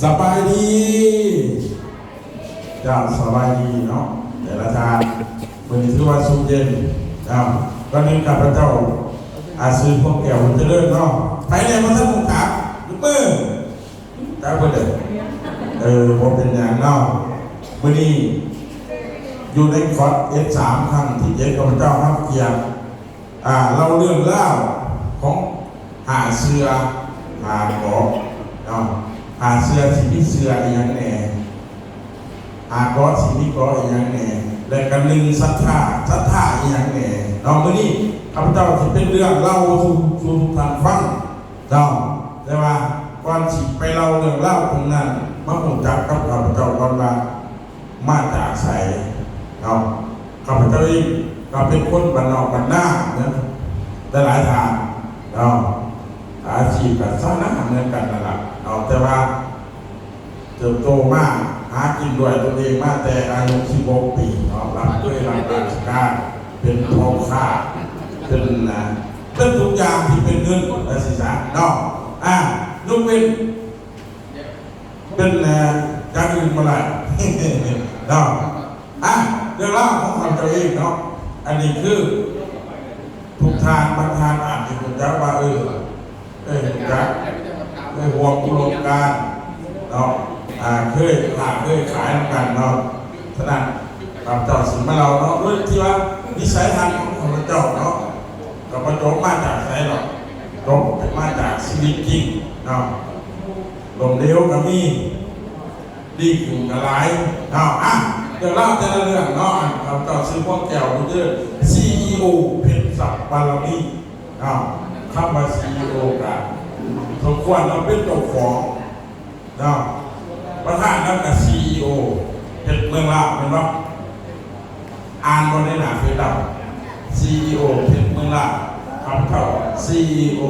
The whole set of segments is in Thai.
สบายดีเจ้าสบายดีเนาะแต่ละทางวันนี้ถือว่าสุขเย็นก็นึกกับพระเจ้าอาซื้อพวกแก้วมันจะเลื่อนเนาะไปเนี่ยมาท่านผู้ขาลูกมือจ้าเพื่อนผมเป็นอย่างเนาะวันนี้อยู่ในคอร์สF3ครั้งที่7กับพระเจ้าครับเกียรติเราเรื่องเล่าของหาเสือหาเกาะเนาะหาเสือที่มีเสืออย่างแน่หาเกาะที่มีเกาะอย่างแน่และกันหนึ่งศรัทธาอย่างแน่เนาะมื้อนี้ข้าพเจ้าที่เป็นเรื่องเล่าสู่ท่านฟังเนาะแต่ว่าก่อนสิไปเล่าเรื่องเล่าตรงนั้นมารู้จักกับข้าพเจ้าก่อนว่ามาจากไสเนาะข้าพเจ้าเองก็เป็นคนบ้านนอกบ้านนาเนี่ยได้หลายทางเนาะอาชีพกับสร้างอาหารเหมือนกันนั่นแหละแต่ว่าเติบโตมากหากินด้วยตัวเองมาแต่อายุ16 ปีรับด้วยรับราชการเป็นพ่อค้าเป็นทุกอย่างที่เป็นเงินและสินทรัพย์เนาะยกเว้นเป็นการอื่นมาเลยเนาะเรื่องเล่าของความตัวเองเนาะอันนี้คือทุกทานบางทานอาจจะคุณจักว่าจักห่วงอุดมการเนาะเคยขายน้ำกันเนาะฉะนั้นข้าพเจ้าสิมาเราเนาะด้วยที่ว่านิสัยทางของข้าพเจ้าเนาะก็ประจบมาจากไหนหรอกจบมาจากชีวิตจริงเนาะลมเลี้ยวก็มีดีขึ้นกับหลายเนาะเดี๋ยวเล่าแต่ละเรื่องเนาะข้าพเจ้าซื้อพวกแก้วมือเด้อ CEO เพชรศักดิ์บารมีเนาะคำว่า CEO กันสมควรเราเป็นเจ้าของเนาะประธานนั่นกับ CEO เพชรเมืองลาวเห็นไหมอ่านบนในหน้าเฟซบุ๊ก CEO เพชรเมืองลาวคำเท่า CEO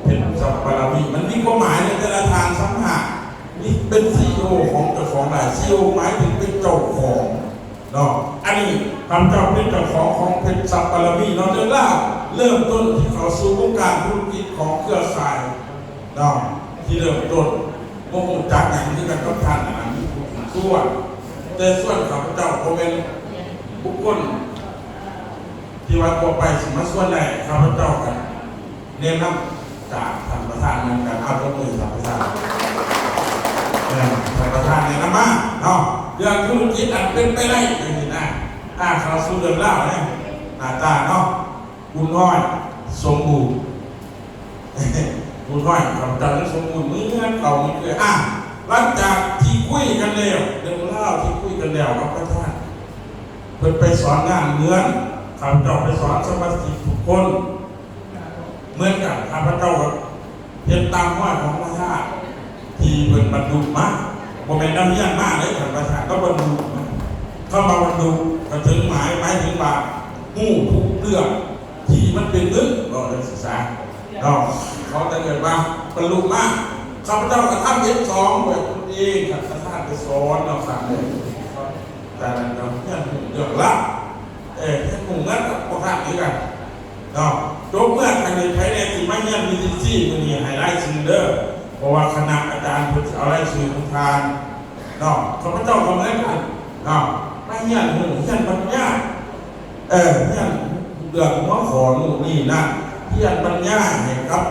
เพชรศักดิ์บารมีมันมีความหมายในแต่ละทางสัมผัสนี่เป็น CEO ของเจ้าของได้ CEO หมายถึงเป็นเจ้าของเนาะอันนี้คำเจ้าเป็นเจ้าของเพชรศักดิ์บารมีเนาะเรื่องเล่าเริ่มต้นที่เขาสู่วงการธุรกิจของเครือข่ายเนาะที่เริ่มต้นโมโหจักอย่างที่กันต้องทานอันนี้ส่วนแต่ส่วนข้าพเจ้าก็เป็นบุคคลที่ว่าตัวไปสมัยส่วนใหญ่ข้าพเจ้ากันเรียนนำจากท่านประธานเหมือนกันเอาตัวมือท่านประธานท่านประธานเนี่ยนะมาเนาะเรื่องธุรกิจอันเป็นไปได้อย่างนี้นะเขาสู้เรื่องเล่าเนี่ยหน้าตาเนาะบุญน้อยสมบูรณ์บุญน้อยข้าพเจ้าสมบูรณ์เหมือนเก่าเหมือนเคยหลังจากที่คุยกันแล้วเรื่องเล่าที่คุยกันแล้วกับประธานเพิ่นไปสอนงานเหมือนข้าพเจ้าไปสอนสมาชิกทุกคนเหมือนกันข้าพเจ้าเพียงตามว่าของพระธาตุที่เพิ่นบรรลุมาบ่แม่นน้ำเยี่ยงมากเลยท่านประธานก็บรรลุเข้ามาบรรลุก็ถึงหมายถึงว่าหู้ทุกเรื่องที่มันเป็นเรื่องเราได้ศึกษาเขาจะเกิดมาบรรลุมากข้าพเจ้ากระทำF2แบบตัวเองกับท่านไปสอนเราสั่งเลยแต่เราเนี่ยเรื่องละที่มุ่งมั่นกับพวกท่านนี้กันจบเมื่อใครในไทยเนี่ยที่ไม่เงียบมีที่มันมีไฮไลท์ชื่อเด้อเพราะว่าคณะอาจารย์เพิ่งเอาไล่ชื่อทุกทานข้าพเจ้าทำอะไรกันไม่เงียบหูเงียบปัญญาเนี่ยเรื่องหัวขอนู่นนี่นั่นเงียบปัญญาเห็นครับ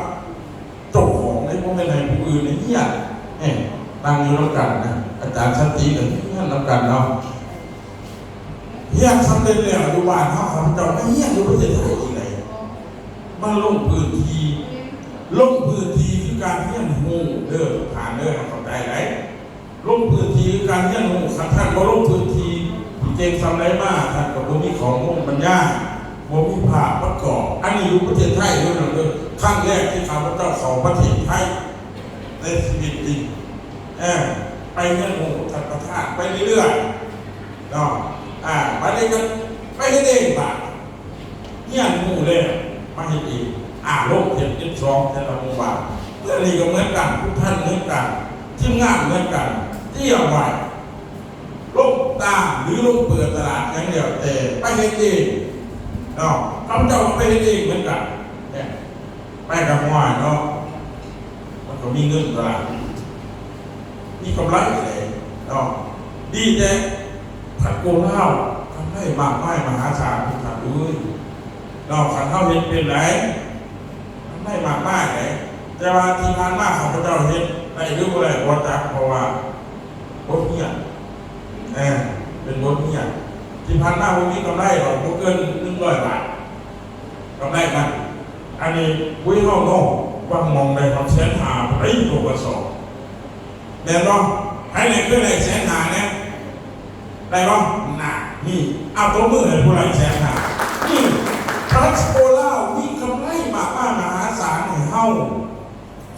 เจ้าของในพวกในผู้อื่นในเงียบตั้งอยู่แล้วกันนะอาจารย์สันติกับเงียบแล้วกันเงียบสำเร็จแล้วอยู่บ้านเขาข้าพเจ้าไม่เงียบอยู่ประเทศไทยอีกเลยมันลงพื้นที่คือการเงียบหูเด้อผ่านเด้อเข้าใจไหมลงพื้นที่คือการเงียบหูท่านก็ลงพื้นที่เก่งทำไรมากท่านก็บ่มีของมุ่งปัญญาบ่มีภาพประกอบอันนี้อยู่ประเทศไทยด้วยนะครั้งแรกที่ข้าพเจ้าเข้าประเทศไทยในชีวิตจริงไปเงียบหูท่านประธานไปเรื่อยไปได้กันไปให้เองบ้างเงียบหูเลยมาให้ดีโลกเห็นF2แต่ละหมู่บ้านเรื่องนี้ก็เหมือนกันทุกท่านเหมือนกันทีมงานเหมือนกันที่เอาไว้ลงตาหรือลงเปิดตลาดอย่างเดียวแต่ไปเห็นเองข้าพเจ้าไปเห็นเองเหมือนกันไปกับหม้อมันก็มีเงินตลาด มีกำไรเลยเนาะดีแต่ผัดโกเล่าทำให้มากมายมหาศาลทุกท่านด้วยเนาะขันเท่าเห็นเป็นไรทำให้มากมายเลยแต่ว่าที่ผ่านมาของพระเจ้าเห็นได้หรืออะไรวัดจักเพราะว่าบทเงียบเป็นบทเงียบที่ผ่านมาวันนี้กำไรเราไม่เกิน100 บาทกำไรมันอันนี้วิ่งเข้าโน่ว่ามองในความแสนหาไปตัวกระสอบแน่นอนให้ในเครื่องในแสนหาเนี่ยได้ป่ะหนักนี่เอาตัวมือให้ผู้ไรแสนหานี่ทรัสโกล่าวิ่งกำไรมากมหาศาลให้เฮ้า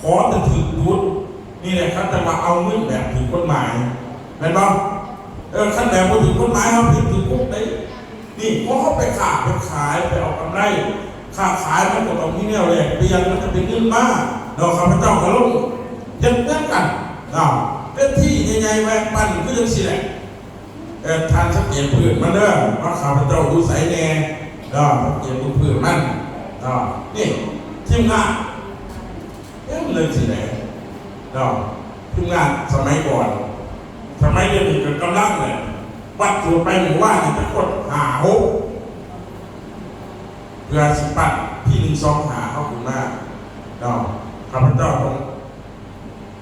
ขอจะถึงดุดนี่แหละครับจะมาเอาเงินแบบถึงกฎหมายเห็นป่ะขั้นแบบพอถึงกฎหมายเขาถึงคุกได้นี่เพราะเขาไปขาดไปขายไปเอากำไรค่าขายมันก็ต้องมีแนวแหลกเปลี่ยนมันจะเป็นเงินมากเราข้าพเจ้ากระลุ่มยันตั้งกันเป็นที่ใหญ่ๆแหวกปันก็ยังสิแหละทานสักเกียรผืนมันเด้อว่าข้าพเจ้าดูใสแน่สักเกียรผืนมันนี่ทีมงานมันเลยสิแหละทีมงานสมัยก่อนสมัยเรียนอีกกำลังเลยวัดสูตรไปหมู่ว่านี่จะกด5-6เพื่อสิปัดพี่1-2หาเข้าคุณมากข้าพเจ้าต้อง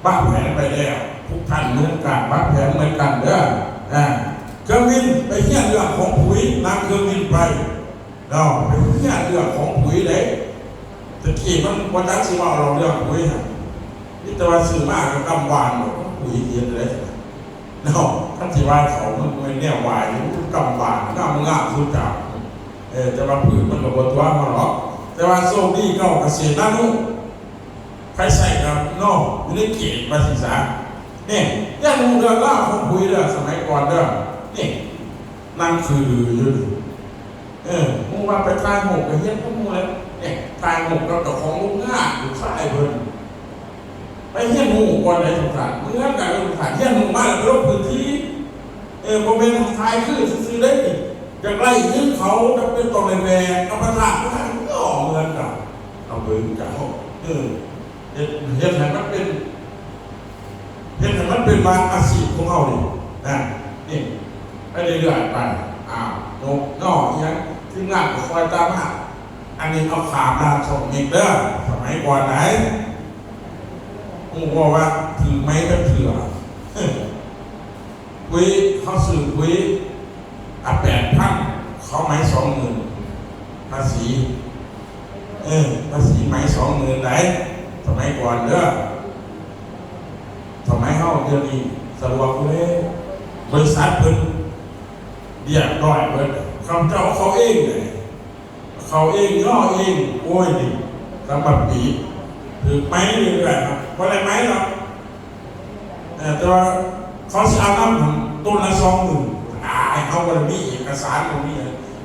บ้าแผนไปแล้วทุกท่านเหมือนกันบ้าแผนเหมือนกันเด้อเครื่องบินไปเที่ยวเรื่องของปุ๋ยนั่งเครื่องบินไปไปเที่ยวเรื่องของปุ๋ยเลยตะกี้มันวันนั้นสิว่าเราเรื่องปุ๋ยนี่แต่ว่าสื่อมากกับกำวานหมดปุ๋ยเทียนเลยท่านสิว่าเขามันแนววายกำวานน่ามึงง่าสุดจับจะมาผืนมันกับบตัวมาหรอกแต่ว่าโซ่ดีเก่าเกษตรนั่นนู่นใครใส่กับนอกอยู่ในเขตมาศึกษาเนี่ยย่างมูเดือดล่าของคุยเด้อสมัยก่อนเด้อนี่นั่งคืออยู่มูว่าไปทายหมกกับเฮี้ยนพวกมูเลยเนี่ยทายหมกกับตัวของลูกง่าอยู่ค่ายเพิ่นไปเฮี้ยนมูก่อนไหนสงสารเมื่อการสงสารเฮี้ยนมูมาแล้วลบพื้นที่โมเมนต์ทายคือซื้อได้จากไล่ยึดเขาจะเป็นตรงในแวงเอาประทานก็ออกเงินกับเอาเบอร์กับเขาเห็นไหมมันเป็นบางอาชีพของเขาดินี่ไปเรื่อยๆไปนกนอกยังที่งานก็คอยตามหาอันนี้เอาขามาส่งเองเด้อสมัยก่อนไหนผมบอกว่าถือไม้ก็ถือคุยเขาสื่อคุย8,000เขาไม้20,000ภาษีภาษีไม้20,000ไหนสมัยก่อนเด้อสมัยเขาเดือนนี้สะดวกเลยบริษัทเพิ่นเรียบร้อยเพิ่นคำเจ้าเขาเองเลยเขาเองย่อเองโอ้ยนี่สำหรับปีถือไม้เรื่อยๆครับเพราะอะไรไม้หรอกแต่ว่าเขาจะเอาน้ำต้นละ20,000เขาก็มีเอกสารตรงนี้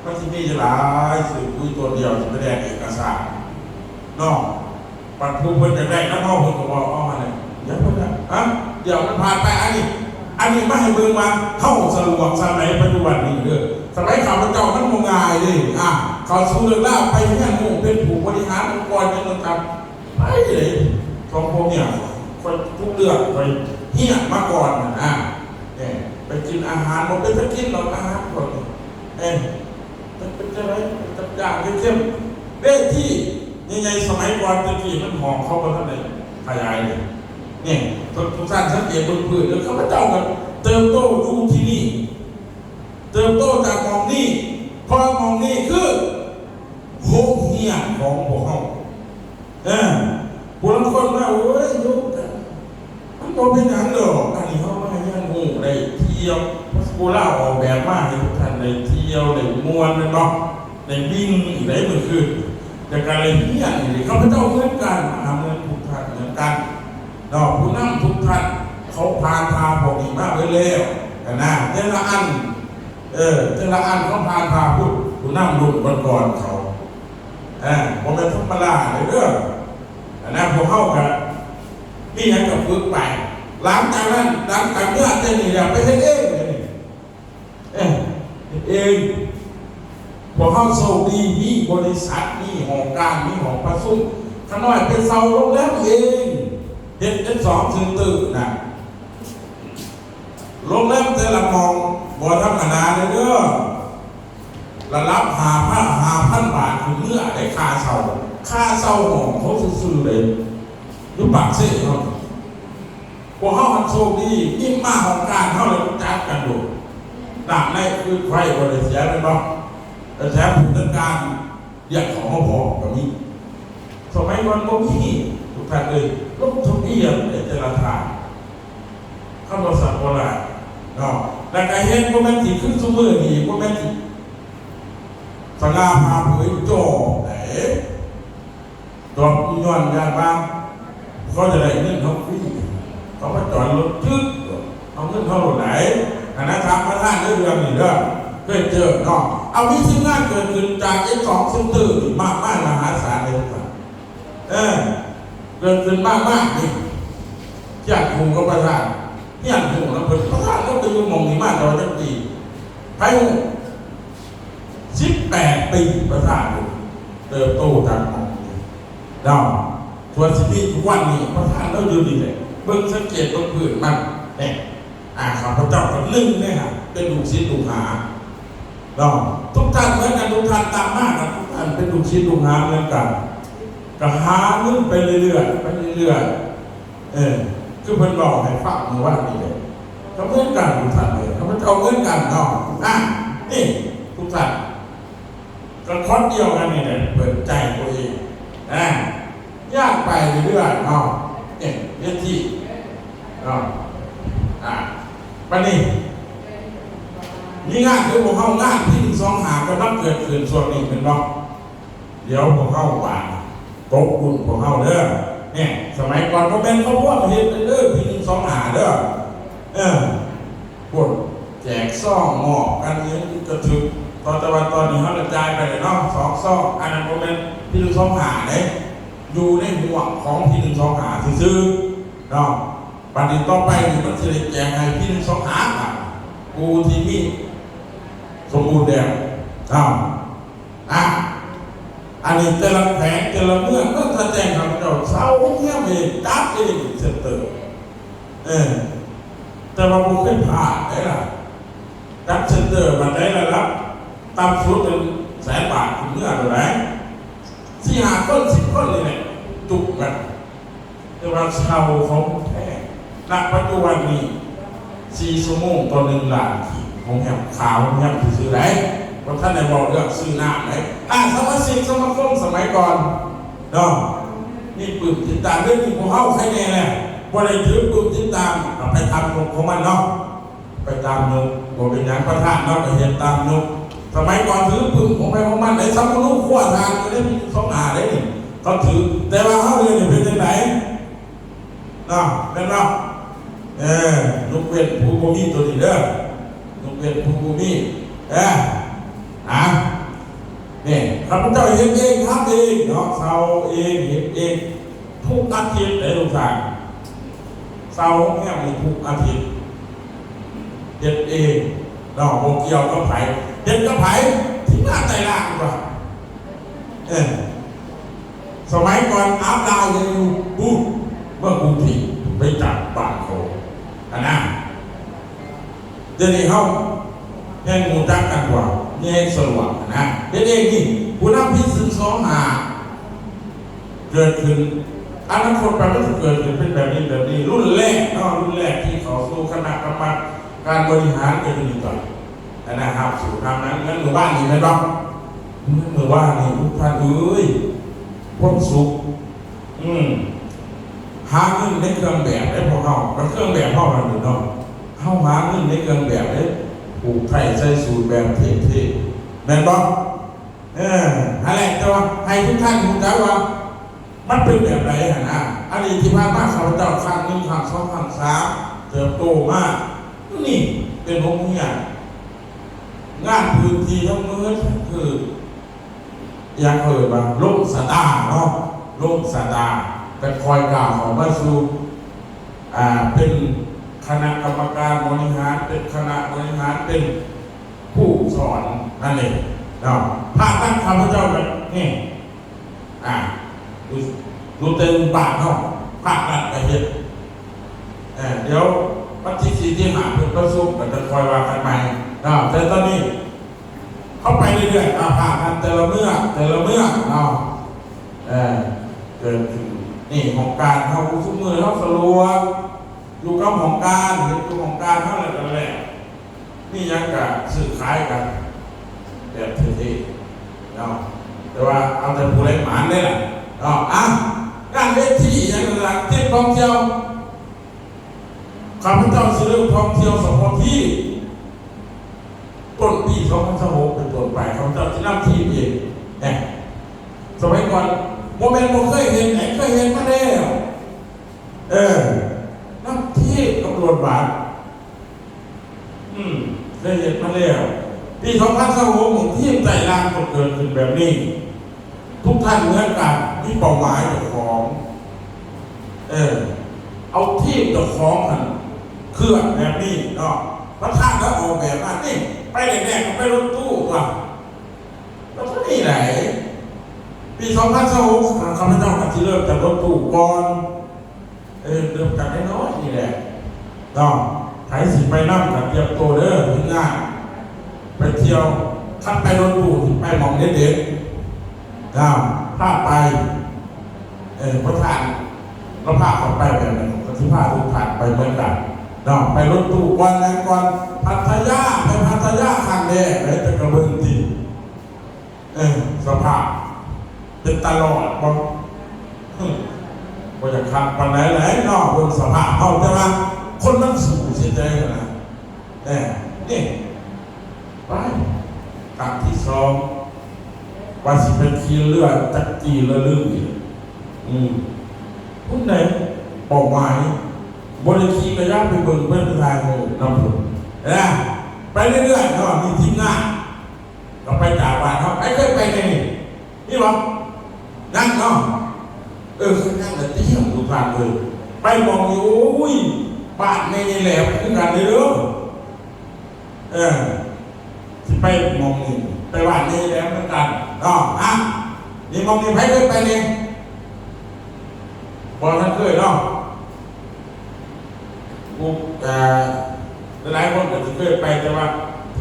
ก็ที่นี่จะหลายสื่อคุยตัวเดียวจะไม่ได้เอกสารนอกปัจจุบันจะได้น้ำมันก็บอกเอามาเลยเดี๋ยวมันผ่านไปอันนี้ไม่ให้เบิ่งมาเข้าสรุปสมัยปัจจุบันนี้เด้อสมัยข่าวเจ้ามันงมงายเลยเขาสู้เรื่องล่าไปเฮี้ยนมูเป็นผู้บริหารองค์กรยังไงครับไปเลยของพวกเนี่ยคนทุกเรื่องไปเฮี้ยนมาก่อนเนี่ยไปกินอาหารมันเป็นไปกินเราอาหารก่อนเป็นอะไรจับอย่างเข้มเรื่องที่ยังไงสมัยก่อนตะกี้มันหอมเข้ามาท่านไหนขยายเลยเนี่ยทุกท่านสังเกตบนพื้นแล้วข้าพเจ้ากันเติมโตดูที่นี่เติมโตจากมองนี่พอมองนี่คือโฮเฮียของพวกเขาพวกคนว่าโอ้ยยุคมันก็เป็นอย่างเดียวอันนี้เขาไม่ให้งูได้เที่ยวกูเล่าออกแบบมากให้ทุกท่านได้เที่ยวได้ม้วนได้เนาะได้วิ่งได้เหมือนคืนแต่การอะไรเฮียนี่ข้าพเจ้าเหมือนกันเหมือนทุกท่านเหมือนกันผู้นำทุกท่านเขาพาบอกอีกมากเลยแล้วนะเจ้าละอันเขาพาผู้นำรุ่นก่อนเขาผมเป็นธรรมดาเลยเด้อพวกเขากับนี่ยังกับฝึกไปหลังจากนั้นหลังจากเมื่อเจ้านี่ไปเฮ็ดเองเองพวกเขาโชคดีมีบริษัทมีหอการมีหอประชุมขน้อยเป็นเสาโรงแรมเองเฮ็ด2 ถึงตื่น โรงแรมแต่ละมองบ่ธรรมดาเลยเด้อระดับ5,000 บาทถึงเมื่อได้ค่าเช่าห้องเขาซื้อเลยดูปากเสียเขาพวกเขามันโชคดียิ่งมากของการเขาเลยจัดกันดูดังในคือไฟบริเสียเลยเนาะแต่แถมผู้จัดการอย่างของเขาพอแบบนี้สมัยวันโมกี้ทุกท่านเลยลงทะเบียนในแต่ละทางเข้าบริษัทโบราณเนาะแต่การเห็นพวกแม่ที่ขึ้นซุ้มมือดีพวกแม่ที่สง่าผ่าเผยโจ้ไหนจอดย้อนยานบ้างเขาจะได้เงินเขาฟรีเขาไปจอดรถจึ๊กเอาเงินเขาหลุดไหนนะครับพระท่านเรื่องนี้เด้อเคยเจอเนาะเอาวิธีงานเกิดขึ้นจากX2 เซ็นเตอร์มากมหาศาลเลยครับเกิดขึ้นมากนี่ที่อันคุมก็ประธานที่อันคุมแล้วเป็นประธานก็ไปยุ่งมองนี่มากตลอดทั้งปีไป18 ปีประธานเติบโตจากมองเนาะส่วนชีวิตทุกวันนี้ประธานเราอยู่ดีเลยเบิ่งสังเกตตรงพื้นมันเนี่ยข้าพเจ้ากับนึ่งเนี่ยฮะเป็นลูกศิษย์ลูกหาเราทุกท่านเหมือนกันทุกท่านตามมากนะทุกท่านเป็นลูกศิษย์ลูกหาเหมือนกันก็หาเงินไปเรื่อยคือเพิ่นบอกให้ฟังว่านี่เลยเขาเหมือนกันทุกท่านเลยเขาเหมือนกันเนาะนี่ทุกท่านก็คอนเดียวกันนี่แหละเปิดใจตัวเองยากไปเรื่อยเนาะเนี่ยเรื่องที่เนาะวันนี้นี่งานคือพวกเขางานที่1 2 หากำลังเกิดขึ้นส่วนนี้เป็นบ่เดี๋ยวพวกเขาหวานตกบุญพวกเขาเด้อเนี่ยสมัยก่อนก็เป็นเขาพวกเฮ็ดเด้อที่1 2 หาเด้อพวกแจกซ่องหมอกกันเนี้ยกระถึกตอนนี้เขากระจายไปเลยเนาะ2 ซ่องอันนั้นก็เป็นที่1 2 หาเนี่ยอยู่ในห่วงของที่1 2 หาซื้อเนาะปัจจุบันต่อไปมันจะได้แจกให้ที่1 2 หากูที่นี่สมบูรณ์แล้วอันนี้แต่ละแผงแต่ละเมื่อก็จะแจ้งคำเจ้าเสาเงี้ยเองจับเองเซ็นเตอร์แต่ว่าผมเคยผ่านได้ละจับเซ็นเตอร์มาได้แล้วครับตามสูตรเป็น100,000 บาทถึงเมื่อเท่าไหร่4 5 คน10 คนเลยเนี่ยจุกกันแต่ว่าเช่าของแท้ณปัจจุบันนี้4 ชั่วโมงต่อ1 ล้านของแหมขาวของแหมซื้อไหนว่าท่านในบอกเรื่องซื้อน้ำไหนสมาชิกสมาคมสมัยก่อนเนาะนี่ปืนติดตามเรื่องนี้พวกเขาใครแน่เนี่ยว่าได้ถือปืนติดตามไปทำของมันเนาะไปตามนุกบอกเป็นอย่างประธานเนาะไปเห็นตามนุกสมัยก่อนถือปืนของไปของมันในสมุนขั้วทางก็ได้มี2 หาได้นี่เขาถือแต่ว่าเขาเรียนเป็นยังไงเนาะเป็นเนาะลูกเวทภูมิตัวนี้เด้อลูกเวทภูมิเนี่ยข้าพเจ้าเห็นเองทำเองเนาะเสาเองเห็นเองทุกอาทิตย์ในโรงสร้างเสาเนี่ยมีทุกอาทิตย์เห็นเองเนาะโมเกียวก็ไผ่เห็นก็ไผ่ที่หน้าใจล่างกว่าสมัยก่อนอาบดาวยังอยู่บูเมื่อกรุงศรีไปจับบ้านโคนะเดี๋ยวนี้เขาแห่งมูจักกันกว่านี่ให้สว่างนะเด็กนี่ผู้นำพิสูจน์2 หาเกิดขึ้นอนาคตไปมันจะเกิดขึ้นเป็นแบบนี้รุ่นแรกที่เขาสู่คณะกรรมการบริหารเป็นนี่ก่อนนะครับสู่ทางนั้นหมู่บ้านนี่ไหมบ้างหมู่บ้านนี่ทุกท่านพ้นสุขหาเงินในเครื่องแบบได้พอเขาเครื่องแบบพ่อมันอยู่เนาะเข้าหาเงินในเครื่องแบบได้ผูกไทยใส่สูตรแบบเท่ๆแม่นบอกอะไรแต่ว่าให้ทุกท่านรู้จักว่ามันเป็นแบบไหนนะอันนี้ที่ผ่านมาเขาเจ้าครั้ง1 ครั้ง 2 ครั้ง 3เติบโตมากนี่เป็นพวกนี้งานพื้นที่ทั้งมือคืออย่างเคยบ้างลงสตาเนาะลงสตาแต่คอยกล่าวของว่าสู่เป็นคณะกรรมการบริหารเป็นคณะบริหารเป็นผู้สอนนั่นเองเนาะภาคตั้งข้าพเจ้าแบบนี่ดูเต็มปากเนาะภาคนั้นไปเห็นเดี๋ยววันที่ ที่หาเพื่อนก็สู้กันจะคอยว่ากันใหม่แต่ตอนนี้เข้าไปเรื่อยๆผ่านกันแต่ละเมื่อเกิดขึ้นนี่ของการเขาซุ้มมือเขาสลัวอยู่กับของการเห็นอยู่ของการเท่าไหร่กันแหละนี่ยังกับสื่อขายกันแบบเท่ๆแต่ว่าเอาแต่ผู้เล่นหมานได้แหละการเวทีอย่างหลักที่ท่องเที่ยวข้าพเจ้าซื้อท่องเที่ยวสองที่ต้นปี2026เป็นต้นไปข้าพเจ้าที่นำทีมเองเนี่ยสมัยก่อนโมเมนต์ผมเคยเห็นไหนเคยเห็นมาแล้วนำทีมตำรวจบาทเคยเห็นมาแล้วปี2026ผมทีมใจรางเกิดขึ้นแบบนี้ทุกท่านเหมือนกันที่เป้าหมายเจ้าของเอาทีมเจ้าของกันเคลื่อนแบบนี้เนาะพระท่านก็ออกแบบมานี่ไปแรกๆก็ไปรถตู้ว่ะแล้วก็นี่ไหนปี2026ข้าพเจ้าก็จะเริ่มจากรถตู้ก่อนเริ่มจากน้อยๆนี่แหละเนาะใครสิไปนั่งกับเตรียมตัวเด้อถึงงานไปเที่ยวขับไปรถตู้ไปมองเด็กๆพาไปพระท่านเราพาเขาไปแบบนั้นก็ที่พาทุกท่านไปเหมือนกันไปรถตู้วันนั้นก่อนพัทยาไปพัทยาครั้งแรกเลยจะกระเบื้องตีสภาพเป็นตลอดว่าจะขับปันไหนเนาะบนสภาพเขาใช่ไหมคนมันสูงเสียใจนะนี่ไปครั้งที่สองว่าสิเป็นขี่เรือจักรีเรือลื่นผู้ไหนเป้าหมายบริคีกระยะไปเบิ่งเพื่อนทางนำผลไปเรื่อยๆเนาะมีทีมงานเราไปจากบ้านเขาเคยไปไงนี่หรอนั่งเนาะคือนั่งแต่เที่ยวดูผ่านเลยไปมองอยู่อุ้ยบ้านในแหลมคือกันเลยที่ไปมองนี่ไปบ้านในแหลมเหมือนกันเนาะนี่มองนี่ไปเคยไปเนี่ยพอท่านเคยเนาะหลายคนก็จะเคยไปแต่ว่า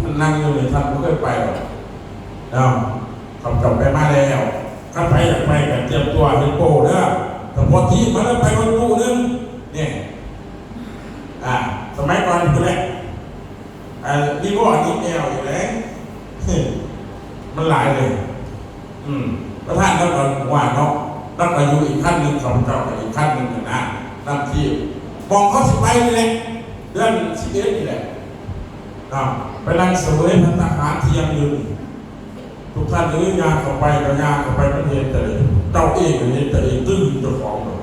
ท่านนั่งอยู่ในท่านไม่เคยไปหรอกเขากลับไปมาแล้วถ้าไปอยากไปกันเตรียมตัวเป็นโป้เด้อแต่พอที่มาแล้วไปรถตู้นึงเนี่ยสมัยก่อนคือแหละนี่ก็อันนี้แนวอยู่เลยมันหลายเลยพระท่านก็ตอนว่าเนาะต้องอายุอีกขั้นหนึ่งสองเจ้าอีกขั้นหนึ่งนะนั่นที่มองเขาสิไปนี่แหละเดือน11นี่แหละไปนั่งเสวยพัฒนาเทียมอยู่ทุกท่านยาเข้าไปกับยาเข้าไปประเทศแต่เจ้าเองเห็นแต่เองตื้นเจ้าของเลย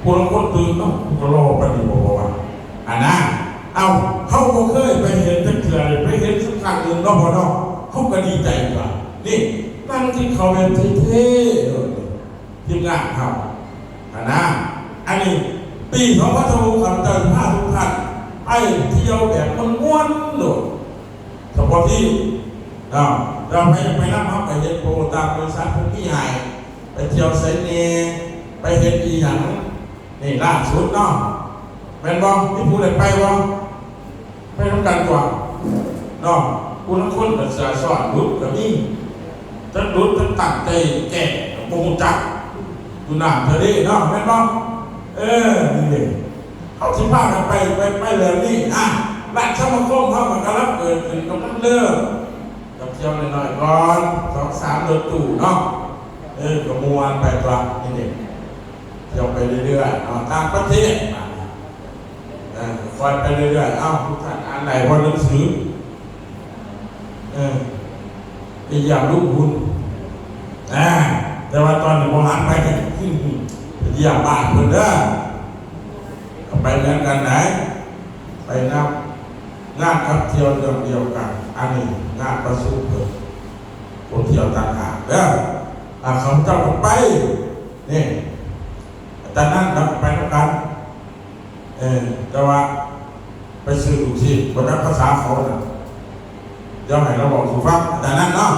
คนคนตื่นก็รอปฏิบัติว่าเขาก็เคยไปเห็นตั้งเถื่อนไปเห็นสักครั้งหนึ่งเนาะพอเนาะเขาก็ดีใจกว่านี่นั่งที่เขาเป็นเท่ๆทีมงานเขาอันนี้ปี2026ครับเจ้าพาทุกท่านไปเที่ยวแบบม้วนๆโดดเฉพาะที่เราไปนั่งพักไปเห็นโปรตามบริษัทพวกพี่ใหญ่ไปเที่ยวไซเน่ไปเห็นอีหยังนี่ล่าสุดเนาะแม่นบ่มีผู้ใดไปบ่ไปทำการกว่าเนาะผู้ทั้งคนกับเสือสอนรุดกับนี่จะรุดจะตั้งใจแก่ปงจักดูหน้าเธอได้เนาะแม่นบ่นี่เด็กเขาสิพากันไปเลยนี่ราชสมาคมเขามันก็รับเกิดขึ้นกำลังเริ่มกับเที่ยวหน่อยๆก่อน2-3รถตู้เนาะก็มวนไปตัวนี่เด็กเที่ยวไปเรื่อยๆต่างประเทศคอยไปเรื่อยๆทุกท่านอ่านไหนพอหนังสือพยายามรู้บุญแต่ว่าตอนนี้ผมหันไปกันพยายามบ้านเพื่อนเด้อไปเหมือนกันไหนไปนับงานขับเที่ยวเดียวกันอันนี้งานประสูติคนเที่ยวต่างหากเด้อเขาเจ้าไปนี่แต่นั่นเราไปด้วยกันแต่ว่าไปซื้อถูกที่บนนั้นภาษาเขาเดี๋ยวให้เราบอกถูกฟังแต่นั่นเนาะ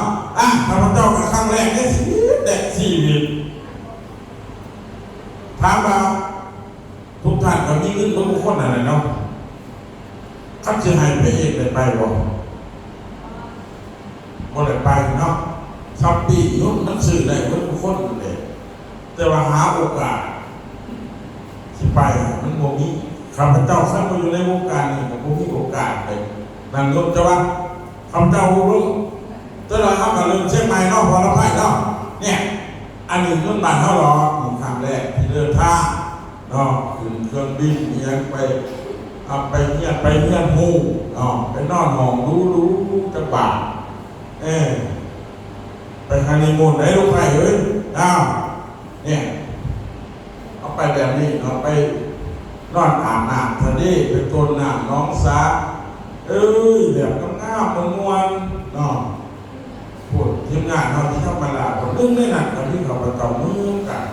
ข้าพเจ้าครั้งแรกในชีวิตถามว่าทุกท่าน ก็มีเงินบางคนอะไรเนาะคันจะให้ไปเองได้ไปบ่ได้ไปเนาะช้อปปี้นู้นมันซื้อได้บางคนเลยแต่ว่าหาโอกาสที่ไปมันโมมีข้าพเจ้าเข้ามาอยู่ในวงการนี้ผมมีโอกาสเลยนั่นรถจะว่าข้าพเจ้ารู้ตลอดเขากับเรื่องเชียงใหม่เนาะพอเราไปเนาะเนี่ยอันหนึ่งต้นบาทเท่าหรอหนึ่งครั้งแรกที่เดินทางเนาะขึ้นเครื่องบินยังไปไปเงียบหูเนาะไปนอนห้องรู้จะบาทไปฮันนีมูนไหนลูกไปเฮ้ยเนี่ยเอาไปแบบนี้เอาไปนอนอาบน้ำทะเลไปต้นน้ำน้องสาแบบง่ามๆมวนๆเนาะพูดทีมงานเราที่เข้ามาลาคนนึงนี่นะเราที่เขาไปเก่ามือกัน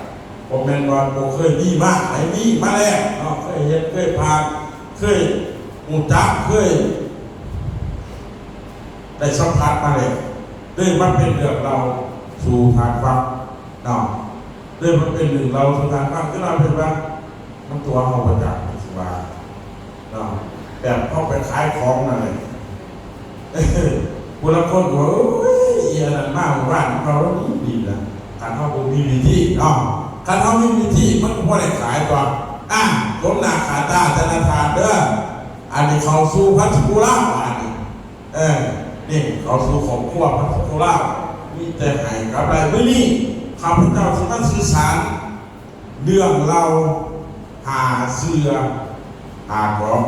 ผมเป็นบอลโบเคยมีมากไหนมีมาแล้วเนาะเคยเห็นเคยผ่านเคยมูจักเคยได้สัมผัสมาเลยด้วยมันเป็นเรื่องเราสู่ทางฟังเนาะด้วยมันเป็นหนึ่งเราสู่ทางฟังที่เราเป็นว่ามันตัวเราประจักษ์สิว่าเนาะแบบเข้าไปขายของอะไรคนละคนว่าเอียนั่นมากบ้านเราดีนะการเข้าบุมีวิธีเนาะการเข้ามีวิธีมันพอได้ขายก่อนล้มหน้าขาตาธนาคารเด้ออันนี้เขาสู้พัชกุลาอันนี้นี่เขาสู้ของขั้วพัชกุลามีแต่หายกับอะไรไม่นี่ข้าพเจ้าสามารถสื่อสารเรื่องเราหาเสื้อหากรอบ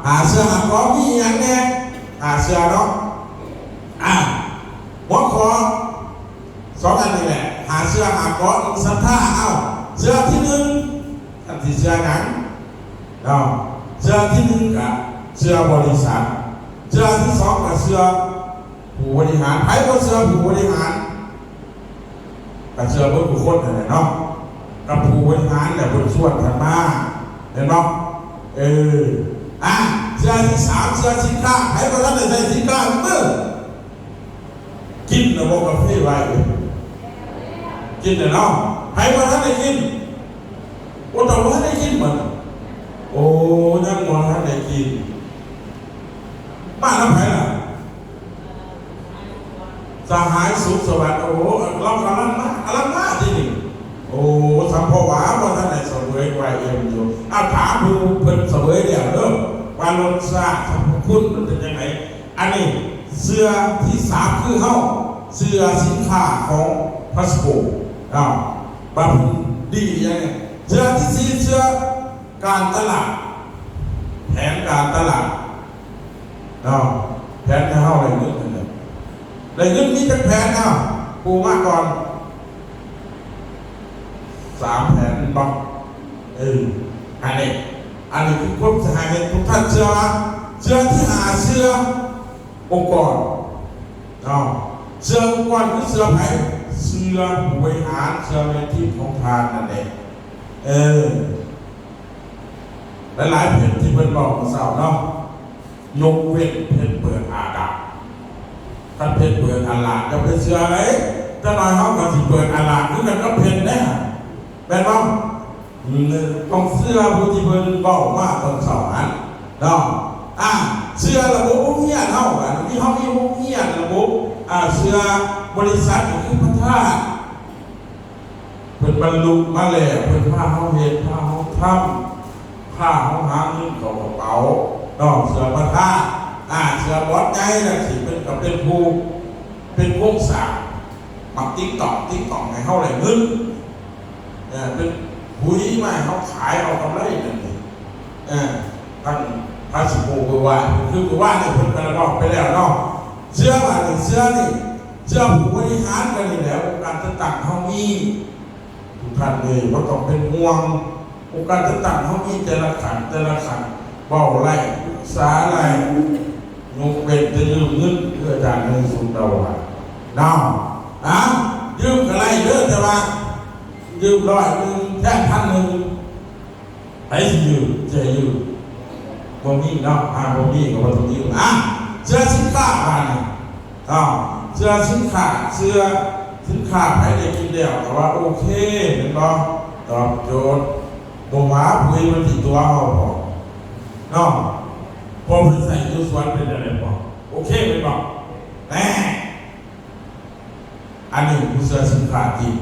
หาเสื้อหากรอบมีอย่างแน่หาเสื้อเนาะหัวคอสองอันนี้แหละหาเสื้อหากรอบสัทธาเสื้อที่หนึ่งอันที่เสื้อหนังเนาะเสื้อที่หนึ่งกับเสื้อบริษัทเสื้อที่สองกับเสื้อผู้บริหารใครก็เสื้อผู้บริหารกับเสื้อผู้คนอะไรเนาะกับผู้บริหารแต่บนส่วนถัดมาเห็นไหมเสื้อที่สามเสื้อสินค้าใครก็ท่านได้ใส่สินค้ากินระบบกาแฟไว้กินเนาะใครก็ท่านได้กินโอ้แต่ว่าได้กินเหมือนโอ้ยังมองท่านได้กินบ้านน้ำไผ่ล่ะสหายสุขสวัสดิ์โอ้เรากำลังมาที่นี่โอ้สัมภวะว่าท่านได้เสวยไว้เองอยู่ถามดูเพิ่นเสวยเดี๋ยวเริ่มว่ารสชาติสรรพคุณมันเป็นยังไงอันนี้เสื้อที่สามคือเฮ้าเสื้อสินค้าของพัสโกบำรุงดียังไงเสื้อที่สี่เสื้อการตลาดแผนการตลาดแผนให้เฮ้าอะไรเรื่องอะไรในเรื่องนี้จะแผนปูมาก่อน3 แผนบ้างอันนี้คือความสหายทุกท่านเชื่อที่หาเชื่อองค์กรเชื่อองค์กรคือเชื่อไผ่เชื่อผู้บริหารเชื่อในที่ของทานนั่นเองหลายเพจที่เป็นบอกเสาเนาะยกเว้นเพจเปิดอาดาท่านเพจเปิดอาลาจะไปเชื่อไหมถ้าน้อยเขาก็สิเปิดอาลาคือกันก็เพจเนี่ยเป็นบ้างต้องเสื้อผู้ที่เพิ่นบอกว่าตอนสอนเนาะเสื้อระบบเงียบเท่ากันที่เขามีเงียบระบบเสื้อบริษัทคือพระธาตุเพิ่นบรรลุมาแล้วเพิ่นผ้าเขาเห็ดผ้าเขาทำผ้าเขาหาเงินของกระเป๋าเนาะเสื้อพระธาตุเสื้อบอสใหญ่นะสิเป็นผู้เป็นวงสาวมาติ๊กต่องให้เขาเลยเงินเป็นหุยมาเขาขายเอากำไรนั่นเองท่านพระสิโกคือว่าเนี่ยเพิ่นกระดอกไปแล้วเนาะเสื้อมาหนึ่งเสื้อนี่เสื้อผู้บริหารกันนี่แหละองค์การต่างๆเขามีทุกท่านเลยว่าต้องเป็นห่วงองค์การต่างๆเขามีแต่ละขันเบาไล่สาไล่ยกเว้นจะยืมเงินเพื่ออาจารย์เงินสุนทรวะเนาะยืมอะไรเยอะแต่ว่ายืม100แค่1,000ให้ยืมจะยืมบ่มีเนาะบ่มีก็บ่ต้องยืมเสื้อสินค้าบ้านเสื้อสินค้าให้ได้กินแล้วแต่ว่าโอเคเห็นบ่ตอบโจทย์ บอกว่าคุยมันติดตัวเขาบอกเนาะพอมันใส่ยูสวนเป็นอะไรบอกโอเคไหมบอกแน่อันนี้ผู้เสือสินค้าจริง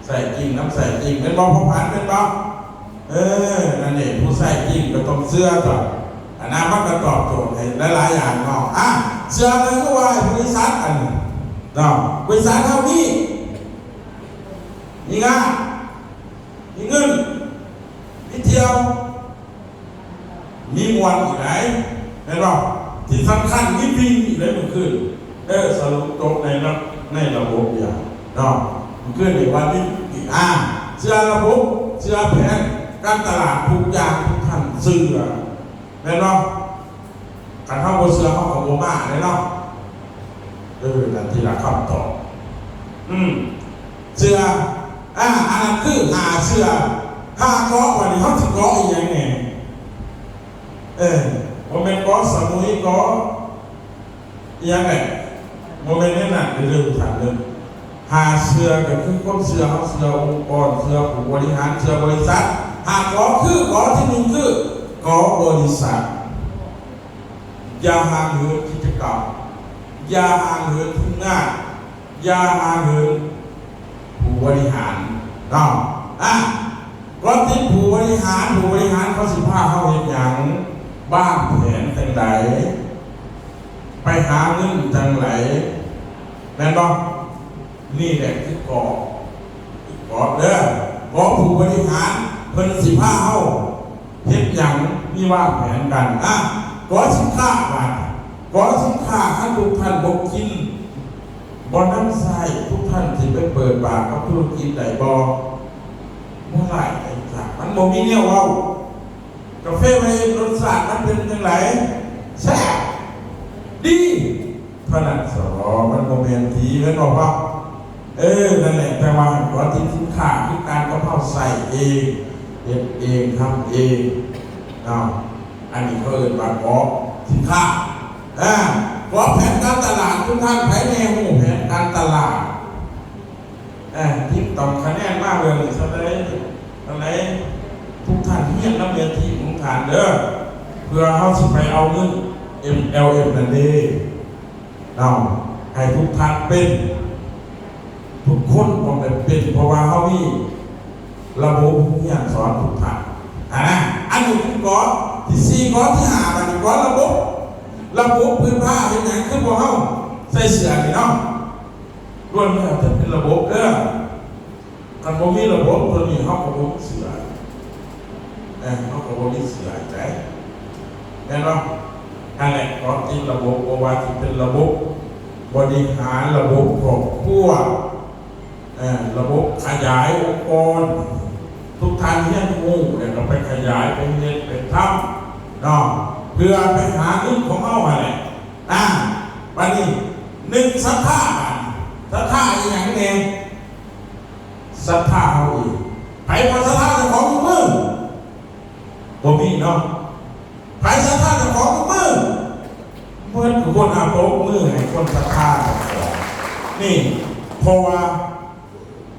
ใส่จริงน้ำใส่จริงเป็นบอกพอผ่านเป็นบอกนั่นเองผู้ใส่จริงก็ต้องเสื้อต่ออันนั้นมันก็ตอบโจทย์ให้หลายๆอย่างเนาะเสื้อมันก็ว่าบริษัทอันเนาะบริษัทเท่านี้มีงานมีเงินมีเที่ยวมีมวลอีกไหนเห็นป่ะที่สำคัญมีวิ่งอีกเลยมันขึ้นสรุปจบในระบบอย่างเนาะมันขึ้นในวันนี้อีกเชื่อระบบเชื่อแผนการตลาดทุกอย่างทุกท่านซื้อเห็นป่ะการเข้าบนเชื่อเขาของโบมาเลยเนาะนั่นที่เราคำตอบเชื่ออันนั้นคือเชื่อเกาะวันนี้เขาจะเกาะอีกอย่างไงโมเมนต์เกาะสมุยเกาะยังไงโมเมนต์นี้น่ะเรื่องฐานเรื่องเชื่อก็คือคนเชื่อเขาเชื่อองค์กรเชื่อผู้บริหารเชื่อบริษัทเกาะคือเกาะที่หนึ่งคือเกาะบริษัทอย่าห่างเหินกิจกรรมอย่าห่างเหินทุกงานอย่าห่างเหินผู้บริหารเนาะรถที่ผู้บริหารเขาสิพาเขาเห็นอย่างบ้านแผนจังไหนไปหาเงินจังไหนแม่นบ่นี่แหละคือเกาะเกาะผู้บริหารเพิ่นสิพาเขาเห็นอย่างมีว่าแผนกันเกาะสินค้าบ้านเกาะสินค้าถ้าทุกท่านบ่กินบ่น้ำใส่ทุกท่านสิไปเปิดบาร์กับธุรกิจใดบ่เมื่อไหร่มันบ่มีเนี่ยว่ากาแฟไม่รสชาติมันเป็นยังไงแซ่บดีพนันสอมันโมเมนต์ทีแล้วบอกว่านั่นแหละแต่ว่าก่อนที่สินค้าคือการกระเพราใส่เองเก็บเองทำเองอันนี้เขาเรียกว่าเกาะสินค้าเกาะแผนการตลาดทุกท่านภายในหูแผนการตลาดที่ตอบคะแนนมากเลยสไลด์ทุกท่านเฮียนน้ำเมียทีของท่านเด้อเพื่อเขาสิไปเอาเงิน MLM นั่นเองให้ทุกท่านเป็นทุกคนต้องเป็นเพราะว่าเขามีระบบเฮียนสอนทุกท่านอันนี้คือก้อนที่4ก้อนที่5มันก้อนระบบพื้นผ้าเป็นอย่างคือพวกเขาใส่เสื้อนี่เนาะล้วนแล้วจะเป็นระบบกันบ่มีระบบตัวนี้เขาก็บ่มีเสือเขาก็บ่มีเสือใจแน่นอนนั่นแหละเพราะที่ระบบว่าที่เป็นระบบบริหารระบบครอบครัวระบบขยายองค์กรทุกทางเฮียนงูเนี่ยก็ไปขยายไปเรียนไปทำเพื่อไปหาเงินของเขาอะไรวันนี้1ศรัทธาอย่างนี้เองศรัทธาเขาอีกใครพอศรัทธาจะของมือบ่มีเนาะใครศรัทธาจะของมือเมื่อคนโต๊ะมือให้คนศรัทธานี่เพราะว่า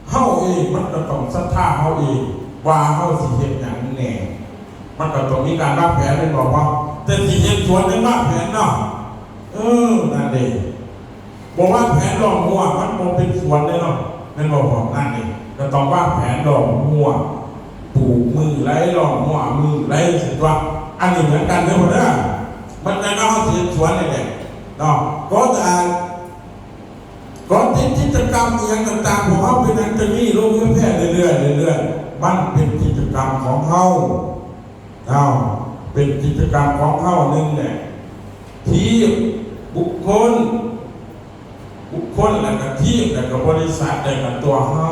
เขาเองมันก็ต้องศรัทธาเขาเองว่าเขาสิเห็นอย่างแน่มันก็ต้องมีการวางแผนเป็นบอกว่าแต่สิเห็นส่วนในวางแผนเนาะนั่นเองบอกว่าแผนหลอกมัวมันบอกเป็นส่วนเลยเนาะนั่นบอกนั่นเองก็ต้องว่าแผนหลอกมัวปลูกมือไรหลอกมัวมือไรเสร็จว่าอันนี้เหมือนกันเลยหมดนะมันจะเอาเสียส่วนเลยเนี่ยเนาะก็ติดกิจกรรมอย่างต่างๆของเขาเป็นอันจะมีโรคแพร่เรื่อยๆมันเป็นกิจกรรมของเขาเป็นกิจกรรมของเขาหนึ่งเนี่ยที่บุคคลแล้วก็ทีมแล้วก็บริษัทแล้วก็ตัวเฮา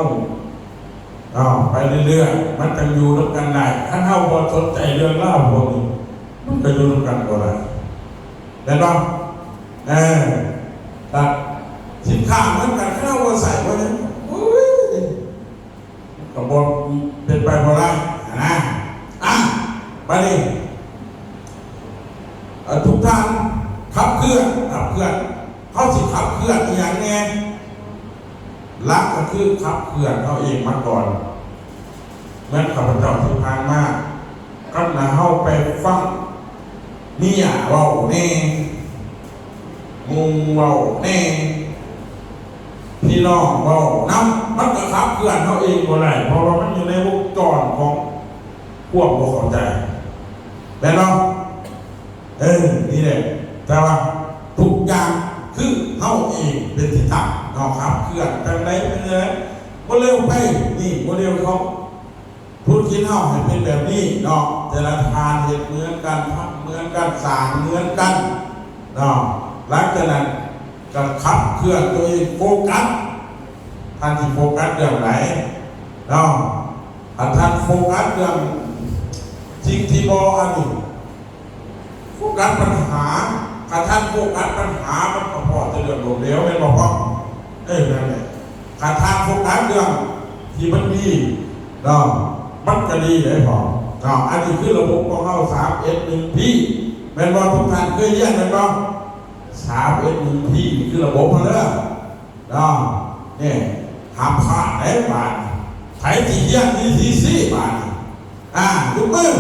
ไปเรื่อยๆมันจะอยู่ร่วมกันได้ถ้าเฮาบ่สนใจเรื่องเล่าพวกนี้มันก็อยู่ร่วมกันบ่ได้แล้วเนาะตัดสินค้าเหมือนกันถ้าเราใส่ไว้เนี่ยก็บ่เป็นไปบ่ได้ไปดิทุกท่านขับเคลื่อนเขาสิขับเคลื่อนอย่างแน่รักก็คือขับเคลื่อนเขาเองมาก่อน เหมือนข้าพเจ้าที่ผ่านมาก็น่าเข้าไปฟังเมียเว้าแน่มุงเว้าแน่พี่น้องเว้าน้ำมันก็ขับเคลื่อนเขาเองบ่ได้เพราะว่ามันอยู่ในวงจรของพวกบ่เข้าใจแม่นบ่นี่แหละแต่ว่าทุกอย่างคือเขาเองเป็นที่ตั้งเนาะครับเคลื่อนทางใดเป็นไงบ่เร็วไปนี่บ่เร็วเขาพูดคิดเฮาให้เป็นแบบนี้เนาะแต่ละทานเหตุเหมือนกันทำเหมือนกันสร้างเหมือนกันเนาะหลังจากนั้นก็ขับเคลื่อนตัวเองโฟกัสท่านที่โฟกัสเรื่องไหนเนาะท่านโฟกัสเรื่องสิ่งที่บ่อันนี้โฟกัสปัญหาท่านโฟกัสปัญหามันก็พอจะเรื่องลงเหลวไม่บอกว่านั่นแหละท่านโฟกัสเรื่องที่มันดีเนาะมันก็ดีเลยพอเนาะอันนี้คือระบบของเรา3S1P เป็นว่าทุกท่านเคยเรียนเป็นว่า3S1P คือระบบของเราเนาะเนี่ยห้ามพลาดได้บาทไถที่เรียนที่4บาททุกมือ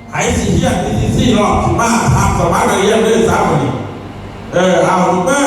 ไถที่เรียนที่4รอบมาทำสมัครเรียนด้วยซ้ำวันนี้เอาทุกมือ